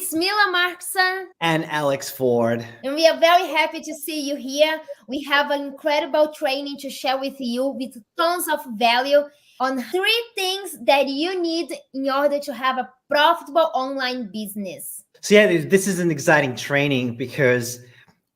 it's Mila Markson. And Alex Ford. And we are very happy to see you here. We have an incredible training to share with you with tons of value on 3 things that you need in order to have a profitable online business. So yeah, this is an exciting training because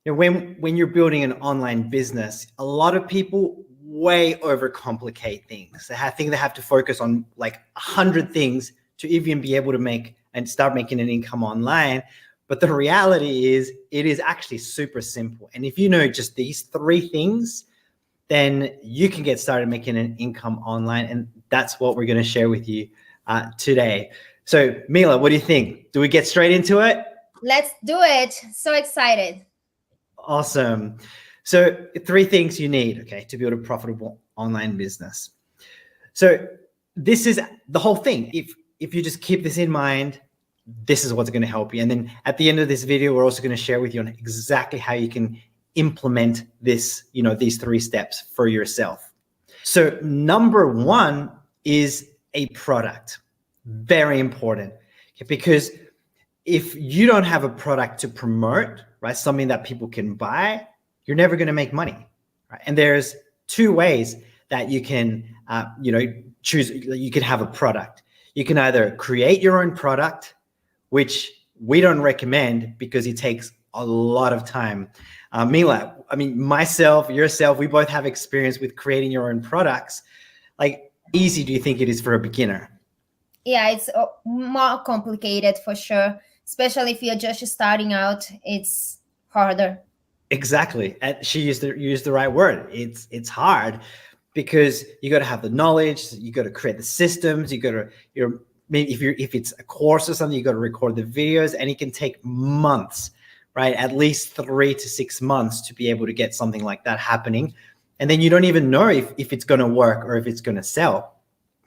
when you're building an online business, a lot of people way overcomplicate things. They think they have to focus on like 100 things to even be able to make and start making an income online. But the reality is it is actually super simple. And if you know just these 3 things, then you can get started making an income online. And that's what we're going to share with you today. So Mila, what do you think? Do we get straight into it? Let's do it. So excited. Awesome. So 3 things you need, okay, to build a profitable online business. So this is the whole thing. If you just keep this in mind, this is what's going to help you. And then at the end of this video, we're also going to share with you on exactly how you can implement this, these 3 steps for yourself. So number 1 is a product. Very important, okay, because if you don't have a product to promote, right, something that people can buy, you're never going to make money, right? And there's 2 ways that you can, choose. You can have a product. You can either create your own product, which we don't recommend because it takes a lot of time. Mila, I mean, myself, yourself, we both have experience with creating your own products. Like, easy do you think it is for a beginner? Yeah, it's more complicated for sure. Especially if you're just starting out, it's harder. Exactly. And she used the right word. It's hard because you got to have the knowledge. You got to create the systems. You got to, maybe if it's a course or something, you got to record the videos, and it can take months, right? At least 3 to 6 months to be able to get something like that happening. And then you don't even know if it's going to work or if it's going to sell.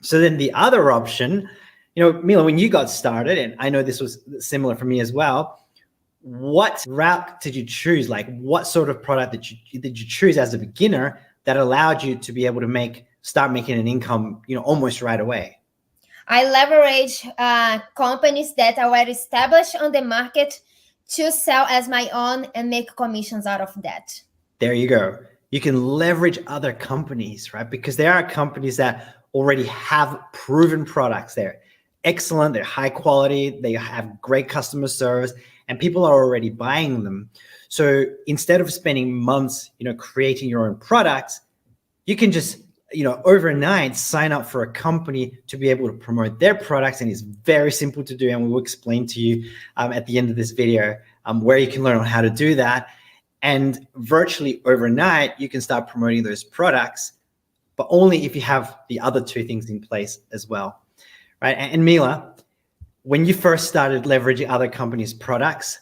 So then the other option, Mila, when you got started, and I know this was similar for me as well, what route did you choose? Like, what sort of product did you choose as a beginner that allowed you to be able to start making an income, almost right away? I leverage companies that are already established on the market to sell as my own and make commissions out of that. There you go. You can leverage other companies, right? Because there are companies that already have proven products. They're excellent, they're high quality, they have great customer service, and people are already buying them. So instead of spending months, creating your own products, you can just, overnight sign up for a company to be able to promote their products. And it's very simple to do. And we will explain to you at the end of this video where you can learn on how to do that. And virtually overnight, you can start promoting those products, but only if you have the other 2 things in place as well, right? And Mila, when you first started leveraging other companies' products,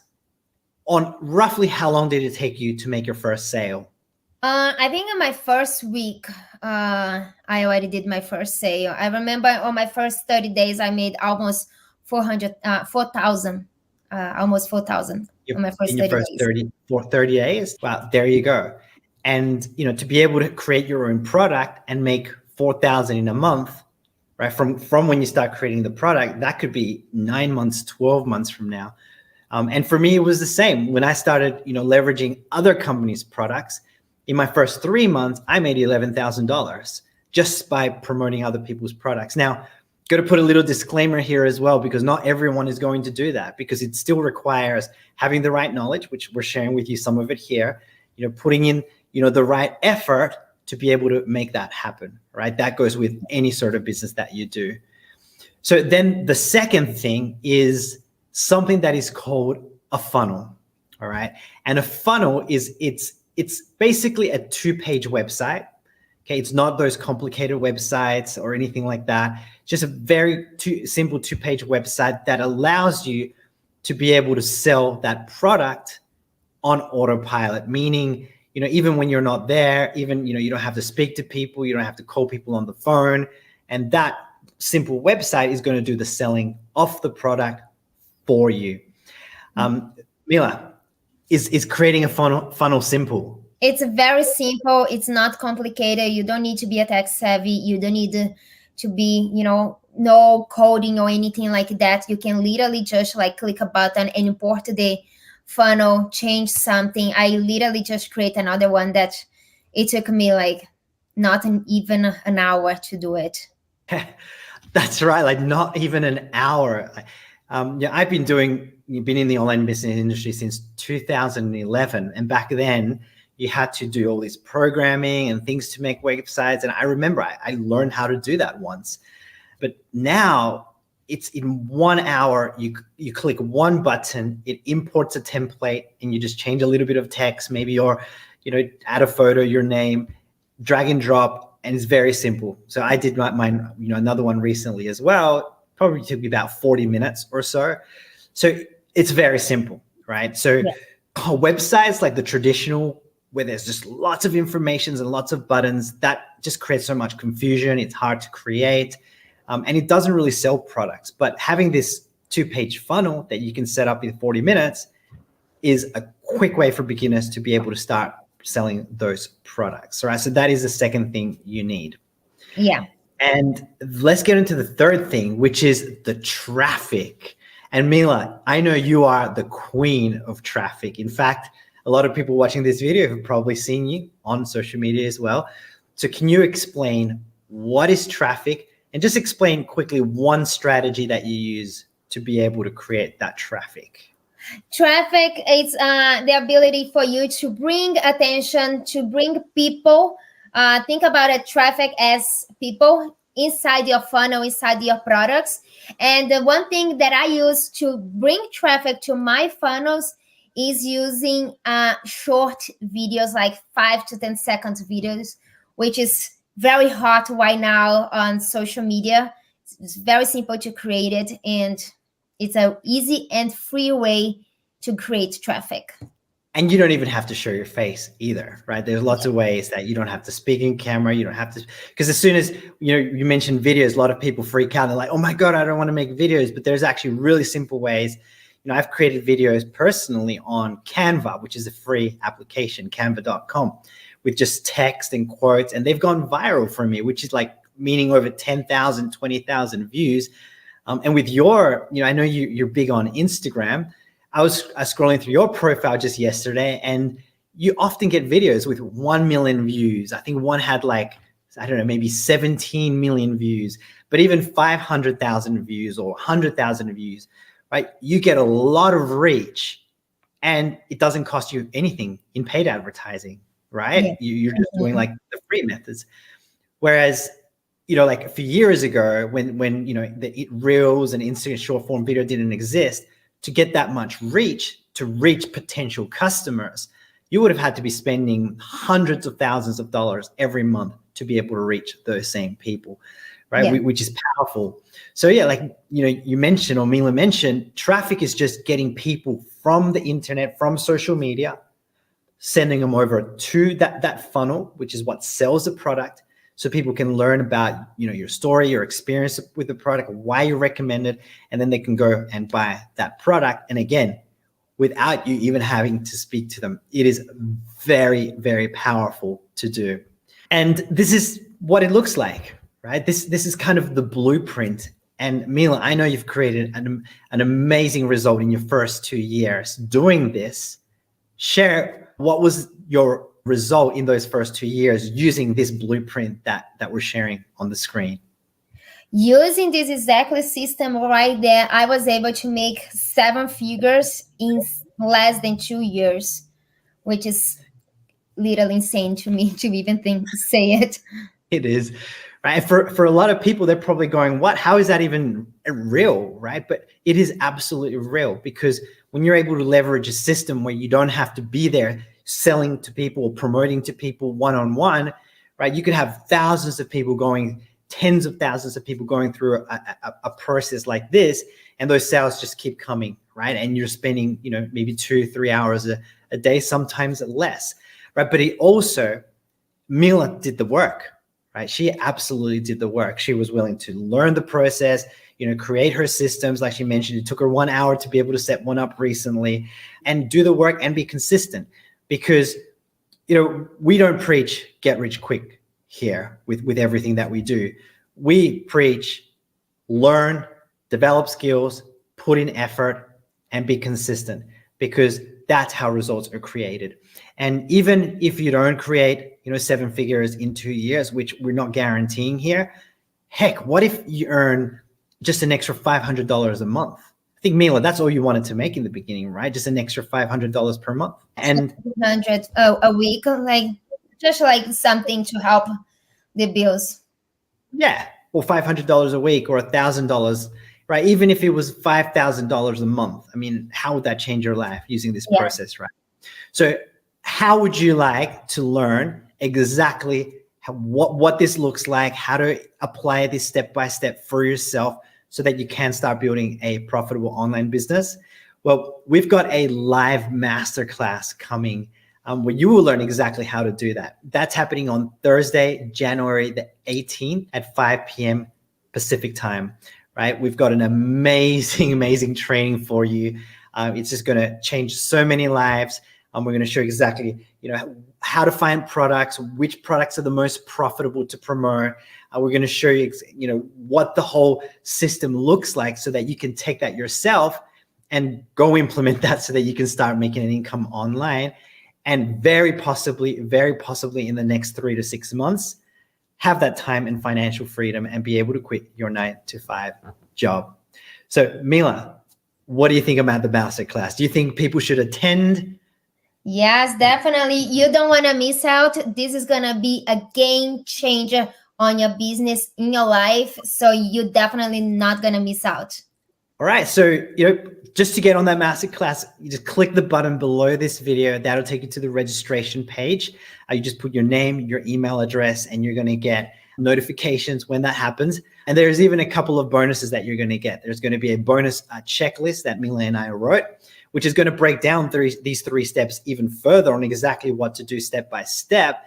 on roughly how long did it take you to make your first sale? I think in my first week, I already did my first sale. I remember on my first 30 days, I made almost 4,000, almost 4,000 on my first 30 days. 30 days? Wow, there you go. And, to be able to create your own product and make 4,000 in a month, right? From when you start creating the product, that could be 9 months, 12 months from now. And for me, it was the same. When I started, leveraging other companies' products, in my first 3 months, I made $11,000 just by promoting other people's products. Now, got to put a little disclaimer here as well, because not everyone is going to do that, because it still requires having the right knowledge, which we're sharing with you some of it here, putting in, the right effort to be able to make that happen, right? That goes with any sort of business that you do. So then the second thing is something that is called a funnel, all right? And a funnel is, it's basically a 2-page website, okay? It's not those complicated websites or anything like that. Just a very simple 2-page website that allows you to be able to sell that product on autopilot, meaning, even when you're not there, even, you don't have to speak to people, you don't have to call people on the phone. And that simple website is going to do the selling of the product for you. Mila, is creating a funnel simple? It's very simple. It's not complicated. You don't need to be a tech savvy. You don't need to be, no coding or anything like that. You can literally just like click a button and import the funnel, change something. I literally just create another one that it took me like not even an hour to do it. That's right. Like not even an hour. Yeah, you've been in the online business industry since 2011. And back then you had to do all this programming and things to make websites. And I remember I learned how to do that once, but now it's in 1 hour. You click one button, it imports a template and you just change a little bit of text, maybe, or, add a photo, your name, drag and drop, and it's very simple. So I did mine, another one recently as well. Probably took me about 40 minutes or so. So it's very simple, right? So Yeah. websites like the traditional, where there's just lots of information and lots of buttons, that just creates so much confusion. It's hard to create, and it doesn't really sell products. But having this 2-page funnel that you can set up in 40 minutes is a quick way for beginners to be able to start selling those products. All right. So that is the second thing you need. Yeah. And let's get into the third thing, which is the traffic. And Mila, I know you are the queen of traffic. In fact, a lot of people watching this video have probably seen you on social media as well. So can you explain what is traffic, and just explain quickly one strategy that you use to be able to create that traffic? Traffic is the ability for you to bring attention, to bring people. Think about it, traffic as people inside your funnel, inside your products. And the one thing that I use to bring traffic to my funnels is using short videos, like 5 to 10 seconds videos, which is very hot right now on social media. It's very simple to create it, and it's a easy and free way to create traffic. And you don't even have to show your face either, right? There's lots of ways that you don't have to speak in camera. You don't have to, because as soon as, you mentioned videos, a lot of people freak out. They're like, oh my God, I don't want to make videos. But there's actually really simple ways. I've created videos personally on Canva, which is a free application, canva.com, with just text and quotes. And they've gone viral for me, which is like meaning over 10,000, 20,000 views. And with your, I know you're big on Instagram. I was scrolling through your profile just yesterday, and you often get videos with 1 million views. I think one had like, I don't know, maybe 17 million views, but even 500,000 views or 100,000 views, right? You get a lot of reach, and it doesn't cost you anything in paid advertising, right? Yeah. You're just doing like the free methods. Whereas, like a few years ago when the Reels and Instagram short form video didn't exist, to get that much reach, to reach potential customers, you would have had to be spending hundreds of thousands of dollars every month to be able to reach those same people, right? Yeah. Which is powerful. So yeah, like, you mentioned, or Mila mentioned, traffic is just getting people from the internet, from social media, sending them over to that funnel, which is what sells the product. So people can learn about, your story, your experience with the product, why you recommend it, and then they can go and buy that product. And again, without you even having to speak to them, it is very, very powerful to do. And this is what it looks like, right? This is kind of the blueprint. And Mila, I know you've created an amazing result in your first 2 years doing this. Share what was your result in those first 2 years using this blueprint that we're sharing on the screen. Using this exactly system right there, I was able to make 7 figures in less than 2 years, which is literally insane to me to even say it. It is, right? For a lot of people, they're probably going, what? How is that even real, right? But it is absolutely real, because when you're able to leverage a system where you don't have to be there selling to people or promoting to people one-on-one, right? You could have thousands of people going, tens of thousands of people going through a process like this, and those sales just keep coming, right? And you're spending, maybe 2-3 hours a day, sometimes less, right? But it also, Mila did the work, right? She absolutely did the work. She was willing to learn the process, create her systems. Like she mentioned, it took her 1 hour to be able to set one up recently, and do the work and be consistent. Because, we don't preach get rich quick here with everything that we do. We preach learn, develop skills, put in effort, and be consistent, because that's how results are created. And even if you don't create, 7 figures in 2 years, which we're not guaranteeing here, heck, what if you earn just an extra $500 a month? I think, Mila, that's all you wanted to make in the beginning, right? Just an extra $500 per month. And 100 a week, like just like something to help the bills. yeah, or $500 a week or $1,000, right? Even if it was $5,000 a month, I mean, how would that change your life using this process, right? So how would you like to learn exactly what this looks like, how to apply this step by step for yourself so that you can start building a profitable online business? Well, we've got a live masterclass coming where you will learn exactly how to do that. That's happening on Thursday, January the 18th at 5 p.m. Pacific time, right? We've got an amazing training for you. It's just going to change so many lives. We're going to show you exactly, how to find products, which products are the most profitable to promote. We're going to show you, what the whole system looks like so that you can take that yourself and go implement that so that you can start making an income online. And very possibly in the next 3 to 6 months, have that time and financial freedom and be able to quit your 9-to-5 job. So Mila, what do you think about the masterclass? Do you think people should attend? Yes, definitely. You don't want to miss out. This is going to be a game changer on your business, in your life. So you're definitely not going to miss out. All right. So, just to get on that masterclass, you just click the button below this video. That'll take you to the registration page. You just put your name, your email address, and you're going to get notifications when that happens. And there's even a couple of bonuses that you're going to get. There's going to be a bonus checklist that Mila and I wrote, which is going to break down these 3 steps even further on exactly what to do step by step.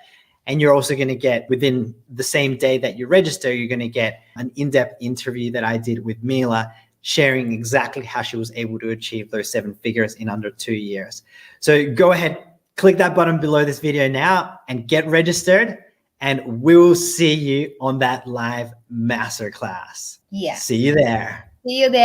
And you're also going to get, within the same day that you register, you're going to get an in-depth interview that I did with Mila, sharing exactly how she was able to achieve those 7 figures in under 2 years. So go ahead, click that button below this video now and get registered. And we'll see you on that live masterclass. Yeah. See you there. See you there.